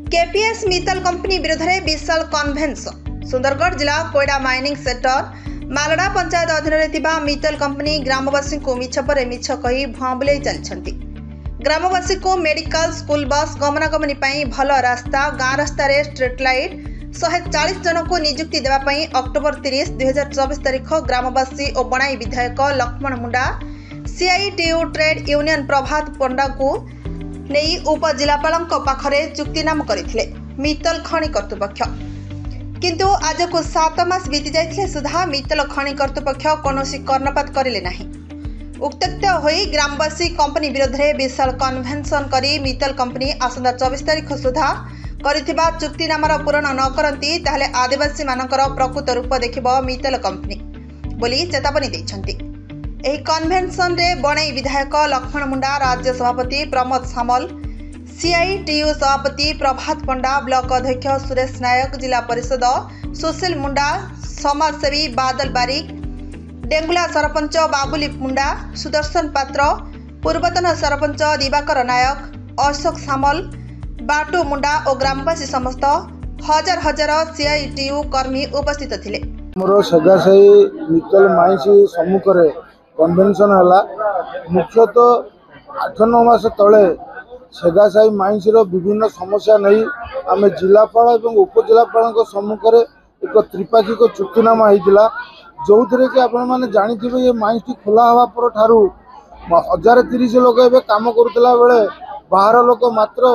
KPS Mittal company विरोध में विशाल convention. Sundargarh जिला कोयडा माइनिंग सेक्टर मालड़ा पंचायत अधीन मित्तल कंपनी ग्रामवासी को मिछ पर मिछ कही भुआ बुलाई चलती। ग्रामवासी को मेडिकल स्कूल बस गमनागमनी भल रास्ता गाँ रास्त स्ट्रीट लाइट 140 जन को नियुक्ति देवाई अक्टोबर 30, 2024 तारीख ग्रामवासी और बणाई विधायक लक्ष्मण मुंडा सीआईटीयू ट्रेड यूनियन प्रभात पंडा को नहीं उपजिलापाल पाखरे चुक्तिनाम करथिले मित्तल खनि कर्तृपक्ष। किंतु आज को 7 मास बीती जाइथिले सुधा मित्तल खनि कर्तृपक्ष कौनसी कर्णपात करिले नाही। उक्तक्त होई ग्रामवासी कंपनी विरोध में विशाल कन्वेन्शन करी मित्तल कंपनी आसंता 24 तारीख सुधा करिथिबा चुक्तिनामार पूरण न करंती ताहले आदिवासी मानकर प्रकृत रूप देखिबो मित्तल कंपनी बोली चेतावनी दैछंती। एही कन्वेन्शन रे बणाई विधायक लक्ष्मण मुंडा, राज्य सभापति प्रमोद सामल, सीआईटीयू सभापति प्रभात पंडा, ब्लॉक अध्यक्ष सुरेश नायक, जिला परिषद सुशील मुंडा, समाजसेवी बादल बारिक, डेंगुला सरपंच बाबुली मुंडा, सुदर्शन पात्र, पूर्वतन सरपंच दिवाकर नायक, अशोक सामल, बाटू मुंडा और ग्रामवासी समस्त हजार हजार सीआईटीयू कर्मी उपस्थित थिले। मोर सगासाई मित्तल माइसी सम्मुखरे कन्वेन्शन है। मुख्यतः 8-9 मास तले सेगासाई माइंसर विभिन्न समस्या नहीं आम जिलापाल और उपजिलापाल सम्मुखें एक त्रिपाक्षिक चुक्तिनामा होता जो थे कि आपण मैंने जानी ये माइंस खोला हवा पर ठारू 1030 लोग ए कम करुला बेले बाहर लोक मात्र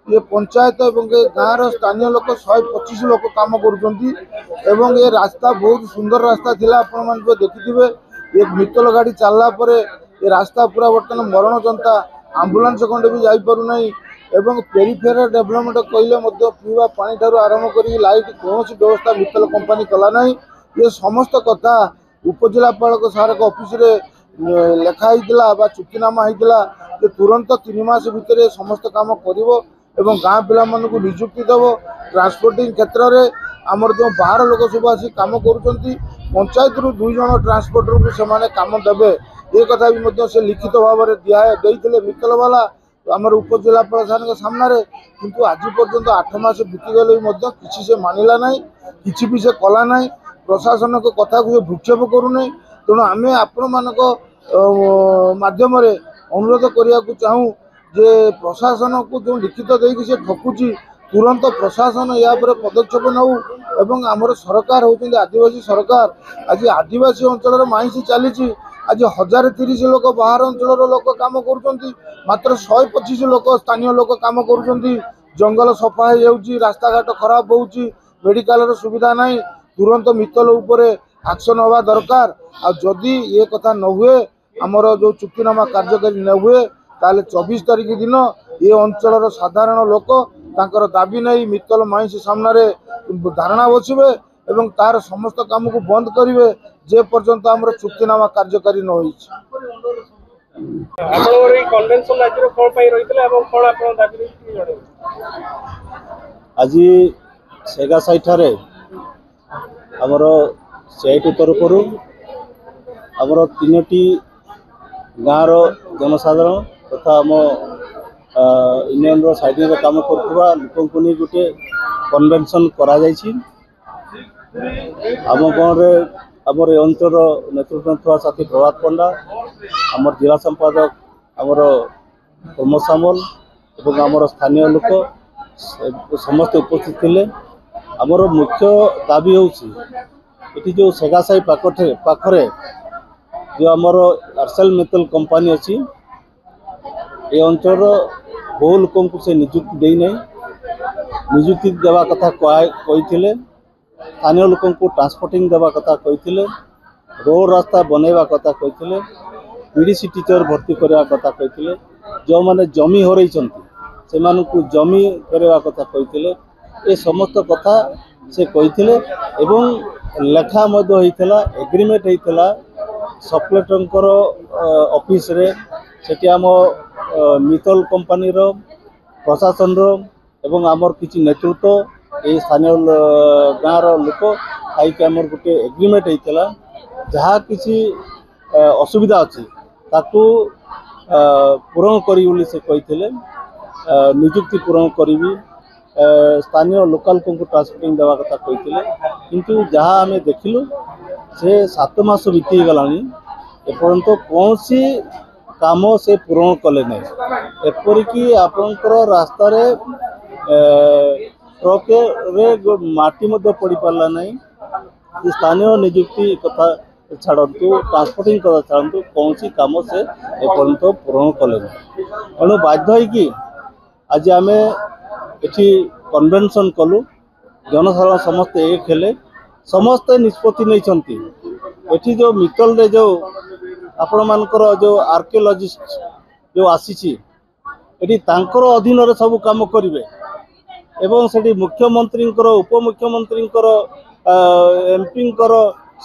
ये पंचायत और गाँव स्थानीय लोक 125 लोक कम कर रास्ता बहुत सुंदर रास्ता थिला। आपण मैंने देखिथे एक मित्तल गाड़ी चलला परे ये रास्ता पूरा बर्तमान मरण जनता आंबुलांस खंडे भी जाई पारु नहीं एवं पेरिफेरल डेवलपमेंट कहले पीवा पानी ठारू आरंभ कर लाइट कौन व्यवस्था मित्तल कंपनी कला नहीं। ये समस्त कथा उपजिलापाल सार ऑफिस रे लेखाईला चुक्तिनामा होता कि तुरंत 3 मास भितर समस्त काम करिवो एवं गाँ पिला मानकु नियुक्ति देव। ट्रांसपोर्टिंग क्षेत्र में आमर जो बाहर लोक सब आसी काम करुँच पंचायत रु 2 जन ट्रांसपोर्टर को से काम देवे ये कथा भी से लिखित भाव में दिखाते मित्तल वाला आमर उपजिलापाल सारे सामने किंतु आज पर्यंत 8 मास बीतीगले किसी से मानिला ना कि भी से कला ना प्रशासन को कथा को भूक्षेप करूना। तेणु आम आपण मान मध्यम अनुरोध करने को चाहूँ जे प्रशासन को जो लिखित देकी से ठकुची तुरंत प्रशासन या पदक्षेप नौ एवं आमर सरकार होती आदिवासी सरकार। आज आदिवासी अंचल माइंस चली आज 1030 लोक बाहर अंचल लोक काम कर मात्र 125 लोक स्थानीय लोक काम कर जंगल सफा हो रास्ता घाट खराब हो मेडिकल सुविधा नहीं तुरंत मित्तल उपरे एक्शन हवा दरकार। आदि ये कथा न हुए आमर जो चुक्तिनामा कार्यकारी न हुए ताले 24 तारीख दिन ये अंचल साधारण लोक तांकर दाबी नहीं मित्तल माइंस सामने धारणा बसवे एवं तार समस्त काम को बंद करेंगे जे पर्यंत आम चुक्तिनामा कार्यकारी न हो। आज सेगासाई ठारे आमर सीआईटी तरफ आमर 3टी गाँव जनसाधारण तथा आम यूनियन साइड काम करुवा लोक नहीं गोटे कन्वेन्शन करा आम गाँव आमर अंचल नेतृत्व था साथी प्रभात पंडा आमर जिला संपादक आमर प्रमोद सामल और आमर स्थानीय लोक समस्त उपस्थित थे। आमर मुख्य दाबी होती जो सेगासाई पाखरे जो आमर आरसेल मित्तल कंपनी अच्छी ये अंचल बहु लोक से नियुक्ति दे नहीं नियुक्ति देवा कथा कही स्थानीय लोक ट्रांसपोर्टिंग देवा कथा कही रोड रास्ता बनैवा कथा कही पीडीसी टीचर भर्ती करवा कथा कही जो मैंने जमी हरई से जमी करवा कथा कही ये समस्त कथा से कही लेखा एग्रीमेंट होता सप्लेटर ऑफिस रे सेठी आम मित्तल कंपनी प्रशासन एवं आमर किसी नेतृत्व ये स्थानीय गाँव लोक खाई आमर गोटे एग्रीमेंट होता जहाँ किसी असुविधा अच्छी ताकू पूरण करी से कही नियुक्ति पूरण करी स्थानीय लोकल को ट्रांसपोर्टिंग देवा कथा कहते किंतु जहाँ आम देखिलु से 7 मास बीती गलानी एपर्यंत कौन सी काम से पूरण कले ना एपरिकी आपणकर रास्ता ट्रक रे माटी मध्य पड़ पारा ना स्थानीय निजुक्ति कथा छाड़ू ट्रांसपोर्टिंग कथा छाड़ू कौन सी काम से एपर्यंत पूरण कले ना तेणु बाध्य कि आज आम ये कन्वेंशन कलु जनसाधारण समस्ते एक हेले समस्ते निष्पत्ति नहीं एठी जो मित्तल रे जो आपण मानकर जो आर्कियोलॉजिस्ट जो आसी तांकर अधीन रे सब काम करिवे एवं सेठी मुख्यमंत्री उपमुख्यमंत्री एमपी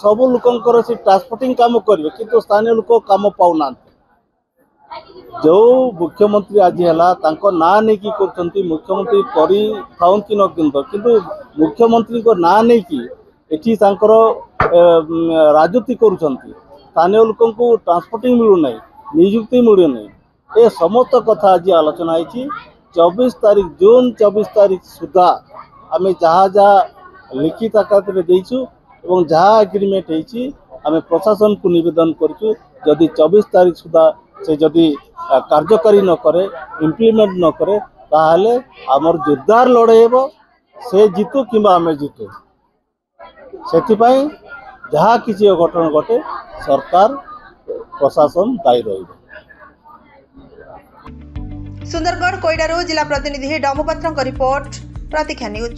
सब लोकंकर से ट्रांसपोर्टिंग काम करिवे किंतु स्थानीय लोक काम पाउना जो मुख्यमंत्री आज है तांको ना नहीं कि करछंती मुख्यमंत्री करी थाउन कि न किंतु मुख्यमंत्री को ना नहीं कि एठी तांकर राजनीति करुछंती स्थानीय लोकों को ट्रांसपोर्टिंग मिलू ना नियुक्ति मिलू ना ये समस्त कथा आज आलोचना होती 24 तारीख जून 24 तारीख सुधा आम जहाँ जहाँ लिखित आकार में जहाँ एग्रीमेंट होती आम प्रशासन को निवेदन करूँ जदि 24 तारीख सुधा से जदि कार्यकारी न करे इम्प्लीमेंट न करे ताहले आमर जोरदार लड़ाई हेबो से जीतु किंबा आम जीतु सेथिपाई जहाँ किसी अघटन घटे सरकार प्रशासन दायी रही। सुंदरगढ़ कोइडारू जिला प्रतिनिधि डमपत्र रिपोर्ट प्रतीक्षा न्यूज।